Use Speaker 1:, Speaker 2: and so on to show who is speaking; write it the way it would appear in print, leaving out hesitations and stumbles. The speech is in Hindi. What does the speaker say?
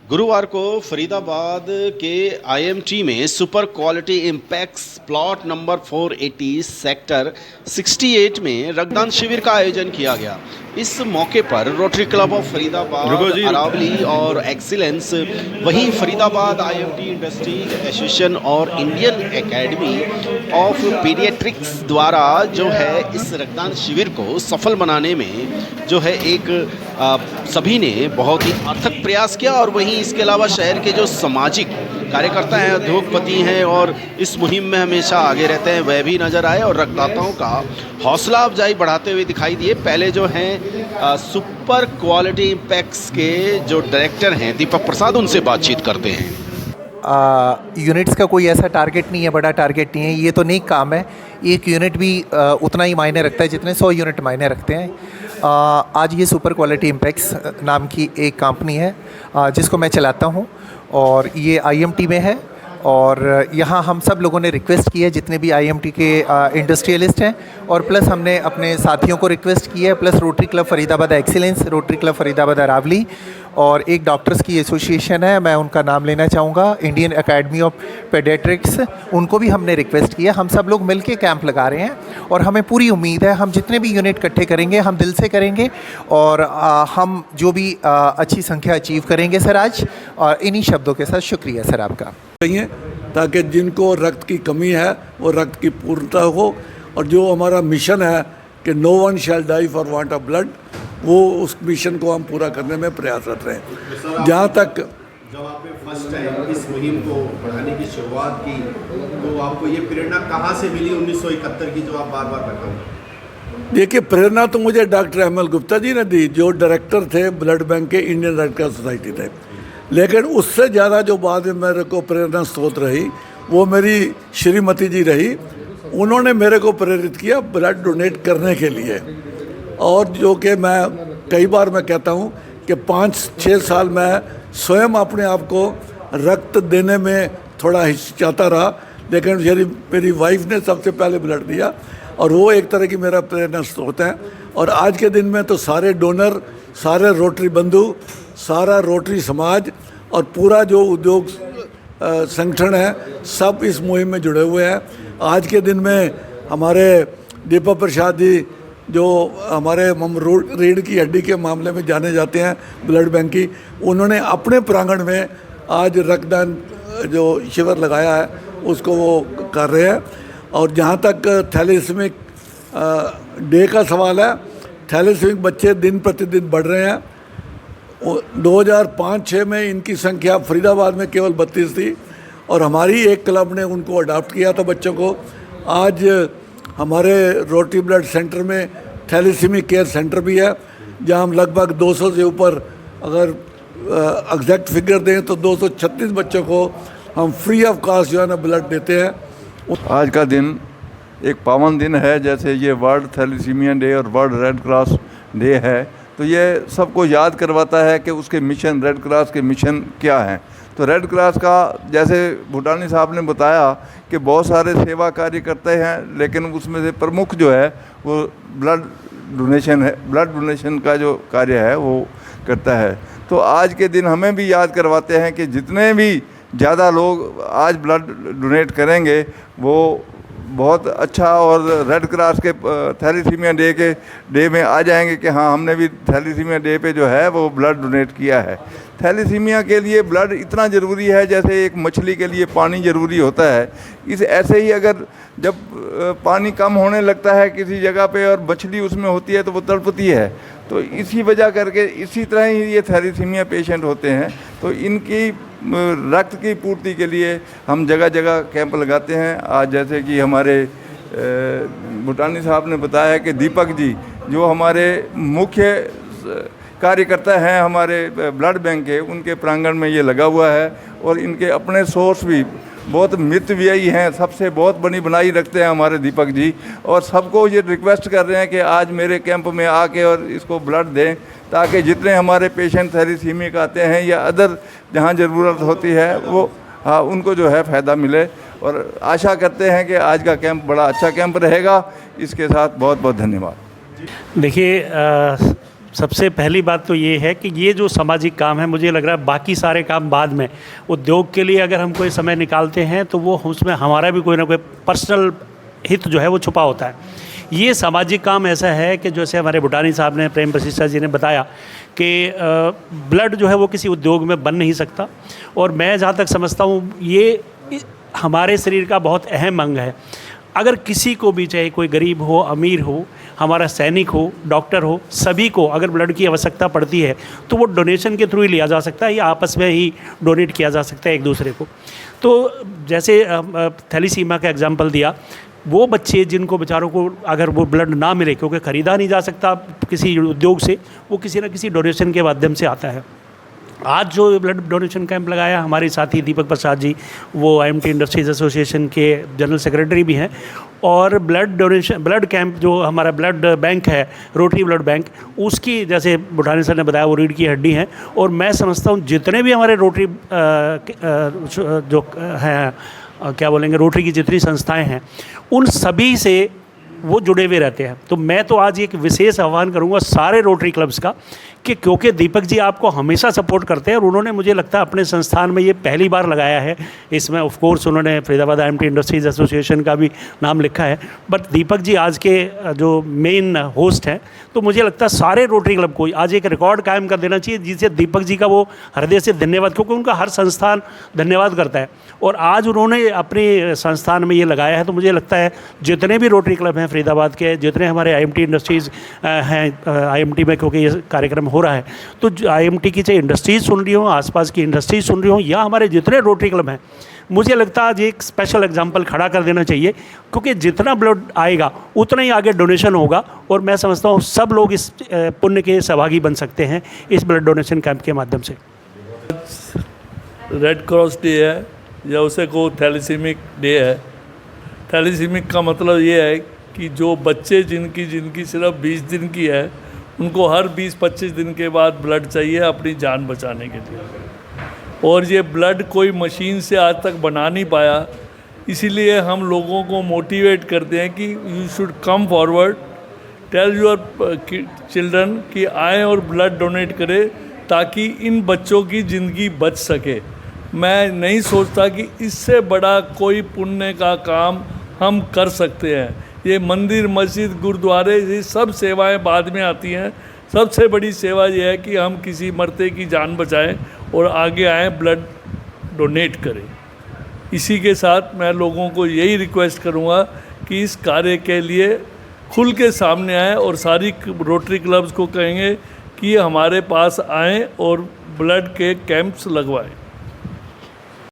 Speaker 1: गुरुवार को फरीदाबाद के आईएमटी में super quality Impex plot number 480 sector 68 में रक्तदान शिविर का आयोजन किया गया। इस मौके पर Rotary Club of Faridabad, Aravalli और एक्सीलेंस, वहीं फरीदाबाद आईएमटी इंडस्ट्रीज एसोसिएशन और इंडियन एकेडमी ऑफ पीडियाट्रिक्स द्वारा जो है इस रक्तदान शिविर को सफल बनाने में जो है सभी ने बहुत ही अथक प्रयास किया। और वहीं इसके अलावा शहर के जो सामाजिक कार्यकर्ता हैं, उद्योगपति हैं और इस मुहिम में हमेशा आगे रहते हैं, वह भी नज़र आए और रक्तदाताओं का हौसला अफजाई बढ़ाते हुए दिखाई दिए। पहले जो हैं सुपर क्वालिटी इम्पैक्ट्स के जो डायरेक्टर हैं दीपक प्रसाद, उनसे बातचीत करते हैं।
Speaker 2: यूनिट्स का कोई ऐसा टारगेट नहीं है, बड़ा टारगेट नहीं है, ये तो नेक काम है। एक यूनिट भी उतना ही मायने रखता है जितने 100 यूनिट मायने रखते हैं। आज ये सुपर क्वालिटी इम्पैक्ट्स नाम की एक कंपनी है जिसको मैं चलाता हूँ और ये आईएमटी में है। और यहाँ हम सब लोगों ने रिक्वेस्ट की है, जितने भी आईएमटी के इंडस्ट्रियलिस्ट हैं, और प्लस हमने अपने साथियों को रिक्वेस्ट की है, plus Rotary Club Faridabad Excellence, Rotary Club Faridabad Aravalli और एक डॉक्टर्स की एसोसिएशन है, मैं उनका नाम लेना चाहूँगा, इंडियन एकेडमी ऑफ पीडियाट्रिक्स, उनको भी हमने रिक्वेस्ट किया। हम सब लोग मिल के कैंप लगा रहे हैं और हमें पूरी उम्मीद है हम जितने भी यूनिट इकट्ठे करेंगे हम दिल से करेंगे और हम जो भी अच्छी संख्या अचीव करेंगे सर आज। और इन्हीं शब्दों के साथ शुक्रिया सर आपका।
Speaker 3: ताकि जिनको रक्त की कमी है वो रक्त की पूर्णता हो, और जो हमारा मिशन है कि no one shall die for want of blood, वो उस मिशन को हम पूरा करने में प्रयासरत रहें। जहाँ तक
Speaker 1: जब आपने फर्स्ट टाइम इस मुहिम को बढ़ाने की शुरुआत की तो आपको ये प्रेरणा कहाँ से मिली 1971 की, जो आप बार बार बताऊँ?
Speaker 3: देखिए, प्रेरणा तो मुझे डॉक्टर अहमद गुप्ता जी ने दी, जो डायरेक्टर थे ब्लड बैंक के, इंडियन रेड क्रॉस सोसाइटी थे। लेकिन उससे ज़्यादा जो बाद में मेरे को प्रेरणा स्रोत रही वो मेरी श्रीमती जी रही। उन्होंने मेरे को प्रेरित किया ब्लड डोनेट करने के लिए, और जो कि मैं कई बार मैं कहता हूँ कि 5-6 साल मैं स्वयं अपने आप को रक्त देने में थोड़ा हिचकिचाता रहा, लेकिन मेरी वाइफ ने सबसे पहले ब्लड दिया और वो एक तरह की मेरा प्रेरणा स्रोत है। और आज के दिन में तो सारे डोनर, सारे रोटरी बंधु, सारा रोटरी समाज और पूरा जो उद्योग संगठन है, सब इस मुहिम में जुड़े हुए हैं। आज के दिन में हमारे दीपक प्रसाद जी, जो हमारे रीढ़ की हड्डी के मामले में जाने जाते हैं ब्लड बैंक की, उन्होंने अपने प्रांगण में आज रक्तदान जो शिविर लगाया है उसको वो कर रहे हैं। और जहाँ तक थैलेसीमिक डे का सवाल है, थैलेसीमिक बच्चे दिन प्रतिदिन बढ़ रहे हैं। 2005-06 में इनकी संख्या फरीदाबाद में केवल 32 थी और हमारी एक क्लब ने उनको अडॉप्ट किया था बच्चों को। आज हमारे रोटरी ब्लड सेंटर में थैलेसीमिक केयर सेंटर भी है, जहां हम लगभग 200 से ऊपर, अगर एग्जैक्ट फिगर दें तो 236 बच्चों को हम फ्री ऑफ कॉस्ट जो है ना ब्लड देते हैं।
Speaker 4: आज का दिन एक पावन दिन है, जैसे ये वर्ल्ड थैलेसीमिया डे और वर्ल्ड रेड क्रॉस डे है, तो ये सबको याद करवाता है कि उसके मिशन, रेड क्रॉस के मिशन क्या हैं। तो रेड क्रॉस का, जैसे भूटानी साहब ने बताया कि बहुत सारे सेवा कार्य करते हैं, लेकिन उसमें से प्रमुख जो है वो ब्लड डोनेशन है। ब्लड डोनेशन का जो कार्य है वो करता है। तो आज के दिन हमें भी याद करवाते हैं कि जितने भी ज़्यादा लोग आज ब्लड डोनेट करेंगे वो बहुत अच्छा, और रेड क्रॉस के थैलेसीमिया डे में आ जाएंगे कि हाँ, हमने भी थैलेसीमिया डे पे जो है वो ब्लड डोनेट किया है। थैलेसीमिया के लिए ब्लड इतना ज़रूरी है जैसे एक मछली के लिए पानी ज़रूरी होता है। ऐसे ही अगर जब पानी कम होने लगता है किसी जगह पे और मछली उसमें होती है तो वो तड़पती है। तो इसी वजह करके, इसी तरह ही ये थैलेसीमिया पेशेंट होते हैं। तो इनकी रक्त की पूर्ति के लिए हम जगह जगह कैंप लगाते हैं। आज जैसे कि हमारे भूटानी साहब ने बताया कि दीपक जी, जो हमारे मुख्य कार्यकर्ता हैं हमारे ब्लड बैंक के, उनके प्रांगण में ये लगा हुआ है। और इनके अपने सोर्स भी बहुत मितव्ययी हैं, सबसे बहुत बनी बनाई रखते हैं हमारे दीपक जी, और सबको ये रिक्वेस्ट कर रहे हैं कि आज मेरे कैंप में आके और इसको ब्लड दें, ताकि जितने हमारे पेशेंट थैलेसीमिक आते हैं या अदर जहाँ ज़रूरत होती है वो उनको जो है फ़ायदा मिले। और आशा करते हैं कि आज का कैंप बड़ा अच्छा कैंप रहेगा। इसके साथ बहुत बहुत धन्यवाद।
Speaker 5: देखिए, सबसे पहली बात तो ये है कि ये जो सामाजिक काम है, मुझे लग रहा है बाकी सारे काम बाद में, उद्योग के लिए अगर हम कोई समय निकालते हैं तो वो उसमें हमारा भी कोई ना कोई पर्सनल हित जो है वो छुपा होता है। ये सामाजिक काम ऐसा है कि जैसे हमारे भूटानी साहब ने, प्रेम प्रशिष्ठा जी ने बताया कि ब्लड जो है वो किसी उद्योग में बन नहीं सकता, और मैं जहाँ तक समझता हूँ ये हमारे शरीर का बहुत अहम अंग है। अगर किसी को भी, चाहे कोई गरीब हो, अमीर हो, हमारा सैनिक हो, डॉक्टर हो, सभी को अगर ब्लड की आवश्यकता पड़ती है तो वो डोनेशन के थ्रू ही लिया जा सकता है या आपस में ही डोनेट किया जा सकता है एक दूसरे को। तो जैसे थैलीसीमिया का एग्जांपल दिया, वो बच्चे जिनको बेचारों को अगर वो ब्लड ना मिले, क्योंकि ख़रीदा नहीं जा सकता किसी उद्योग से, वो किसी न किसी डोनेशन के माध्यम से आता है। आज जो ब्लड डोनेशन कैंप लगाया हमारे साथी दीपक प्रसाद जी, वो IMT इंडस्ट्रीज एसोसिएशन के जनरल सेक्रेटरी भी हैं, और ब्लड कैंप जो हमारा ब्लड बैंक है, रोटरी ब्लड बैंक, उसकी जैसे बुढ़ानी सर ने बताया वो रीढ़ की हड्डी हैं। और मैं समझता हूँ जितने भी हमारे रोटरी जो हैं, क्या बोलेंगे, रोटरी की जितनी संस्थाएं हैं, उन सभी से वो जुड़े हुए रहते हैं। तो मैं तो आज एक विशेष आह्वान करूंगा सारे रोटरी क्लब्स का कि क्योंकि दीपक जी आपको हमेशा सपोर्ट करते हैं, और उन्होंने मुझे लगता है अपने संस्थान में ये पहली बार लगाया है। इसमें ऑफ कोर्स उन्होंने फरीदाबाद IMT इंडस्ट्रीज एसोसिएशन का भी नाम लिखा है, बट दीपक जी आज के जो मेन होस्ट हैं, तो मुझे लगता है सारे रोटरी क्लब को आज एक रिकॉर्ड कायम कर देना चाहिए, जिसे दीपक जी का वो हृदय से धन्यवाद, क्योंकि उनका हर संस्थान धन्यवाद करता है। और आज उन्होंने अपने संस्थान में ये लगाया है, तो मुझे लगता है जितने भी रोटरी क्लब हैं फरीदाबाद के, जितने हमारे IMT इंडस्ट्रीज़ हैं, IMT में क्योंकि ये कार्यक्रम हो रहा है, तो IMT की चाहे इंडस्ट्रीज़ सुन रही हो, आसपास की इंडस्ट्रीज सुन रही हो, या हमारे जितने रोटरी क्लब हैं, मुझे लगता है आज एक स्पेशल एग्जांपल खड़ा कर देना चाहिए, क्योंकि जितना ब्लड आएगा उतना ही आगे डोनेशन होगा। और मैं समझता हूँ सब लोग इस पुण्य के सहभागी बन सकते हैं इस ब्लड डोनेशन कैंप के माध्यम से।
Speaker 6: रेड क्रॉस डे है या उसे को थैलीसीमिक डे है। थैलीसीमिक का मतलब ये है कि जो बच्चे जिनकी सिर्फ 20 दिन की है, उनको हर 20-25 दिन के बाद ब्लड चाहिए अपनी जान बचाने के लिए। और ये ब्लड कोई मशीन से आज तक बना नहीं पाया, इसीलिए हम लोगों को मोटिवेट करते हैं कि you should come forward, tell your children कि आएँ और ब्लड डोनेट करें ताकि इन बच्चों की ज़िंदगी बच सके। मैं नहीं सोचता कि इससे बड़ा कोई पुण्य का काम हम कर सकते हैं। ये मंदिर, मस्जिद, गुरुद्वारे, ये सब सेवाएं बाद में आती हैं। सबसे बड़ी सेवा ये है कि हम किसी मरते की जान बचाएं और आगे आएँ, ब्लड डोनेट करें। इसी के साथ मैं लोगों को यही रिक्वेस्ट करूँगा कि इस कार्य के लिए खुल के सामने आएँ, और सारी रोटरी क्लब्स को कहेंगे कि हमारे पास आएँ और ब्लड के कैंप्स लगवाएं।